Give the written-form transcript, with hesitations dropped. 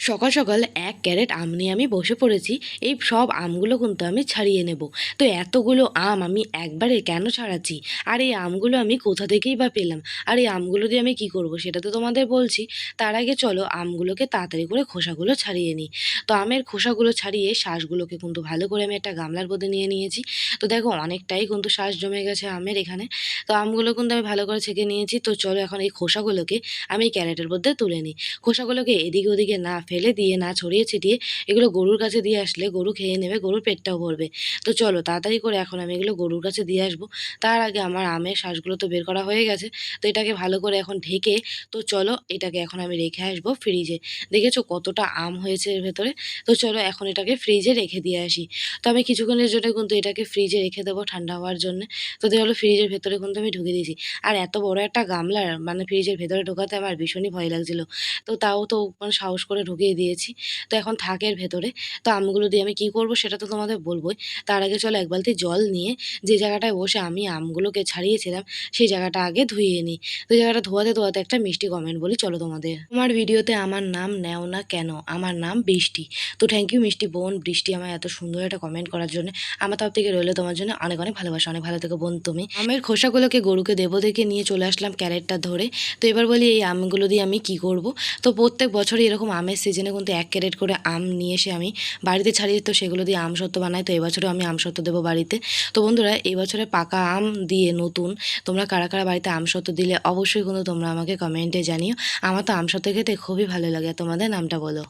সকাল সকাল ১ ক্যারেট আম নিয়ে আমি বসে পড়েছি। এই সব আমগুলো কিন্তু আমি ছাড়িয়ে নেব। তো এতগুলো আম আমি একবারে কেন ছাড়াচ্ছি? আর এই আমগুলো আমি কোথা থেকেই বা পেলাম? আর এই আমগুলো দিয়ে আমি কি করব সেটা তো তোমাদের বলছি। তার আগে চলো আমগুলোকে তাড়াতাড়ি করে খোসাগুলো ছাড়িয়ে নিই। তো আমের খোসাগুলো ছাড়িয়ে শাঁসগুলোকে কিন্তু ভালো করে আমি একটা গামলার মধ্যে নিয়ে নিয়েছি। তো দেখো অনেকটাই কিন্তু শাঁস জমে গেছে আমের এখানে। তো আমগুলো কিন্তু আমি ভালো করে ছেঁকে নিয়েছি। তো চলো এখন এই খোসাগুলোকে আমি ক্যারেটের মধ্যে তুলে নিই। খোসাগুলোকে এদিকে ওদিকে না ফেলে দিয়ে, না ছড়িয়ে ছিটিয়ে এগুলো গরুর কাছে দিয়ে আসলে গরু খেয়ে নেবে, গরুর পেটটাও ভরবে। তো চলো তাড়াতাড়ি করে এখন আমি এগুলো গরুর কাছে দিয়ে আসবো। তার আগে আমার আমের শাঁসগুলো তো বের করা হয়ে গেছে। তো এটাকে ভালো করে এখন ঢেকে তো চলো এটাকে এখন আমি রেখে আসবো ফ্রিজে। দেখেছো কতটা আম হয়েছে এর ভেতরে? তো চলো এখন এটাকে ফ্রিজে রেখে দিয়ে আসি। তো আমি কিছুক্ষণের জন্য কিন্তু এটাকে ফ্রিজে রেখে দেবো ঠান্ডা হওয়ার জন্যে। তো হলো ফ্রিজের ভেতরে কিন্তু আমি ঢুকিয়ে দিয়েছি। আর এত বড় একটা গামলার মানে ফ্রিজের ভেতরে ঢোকাতে আমার ভীষণই ভয় লাগছিল। তো তাও তো মানে সাহস করে ঢুকিয়ে দিয়েছি। তো এখন থাক এর ভেতরে। তো আমগুলো দিয়ে আমি কি করব সেটা তো তোমাদের বলবই। তার আগে চলো এক বালতি জল নিয়ে যে জায়গাটায় বসে আমি আমগুলোকে ছাড়িয়েছিলাম সেই জায়গাটা আগে ধুইয়ে নিই। তো জায়গাটা ধোয়াতে একটা মিষ্টি কমেন্ট বলি চলো তোমাদের। তোমার ভিডিওতে আমার নাম নেও না কেন? আমার নাম বৃষ্টি। তো থ্যাংক ইউ মিষ্টি বোন, বৃষ্টি আমায় এত সুন্দর একটা কমেন্ট করার জন্য। আমার তরফ থেকে রইলো তোমার জন্য অনেক, অনেক ভালোবাসা। অনেক ভালো থেকো বোন তুমি। আমের খোসাগুলোকে গরুকে দেবো দেখে নিয়ে চলে আসলাম ক্যারেটটা ধরে। তো এবার বলি এই আমগুলো দিয়ে আমি কি করব? তো প্রত্যেক বছরই এরকম আমের সিজনে কিন্তু ১ ক্যারেট করে আম নিয়ে এসে আমি বাড়িতে ছাড়িয়ে তো সেগুলো দিয়ে আমসত্ত্ব বানাই। তো এবছরেও আমি আমসত্ত্ব দেবো বাড়িতে। তো বন্ধুরা এই বছরে পাকা আম দিয়ে নতুন তোমরা কারা, কারা বাড়িতে আমসত্ত্ব দিলে অবশ্যই কিন্তু তোমরা আমাকে কমেন্টে জানিও। আমার তো আমসত্ত্ব খেতে খুবই ভালো লাগে। তোমাদের নামটা বলো?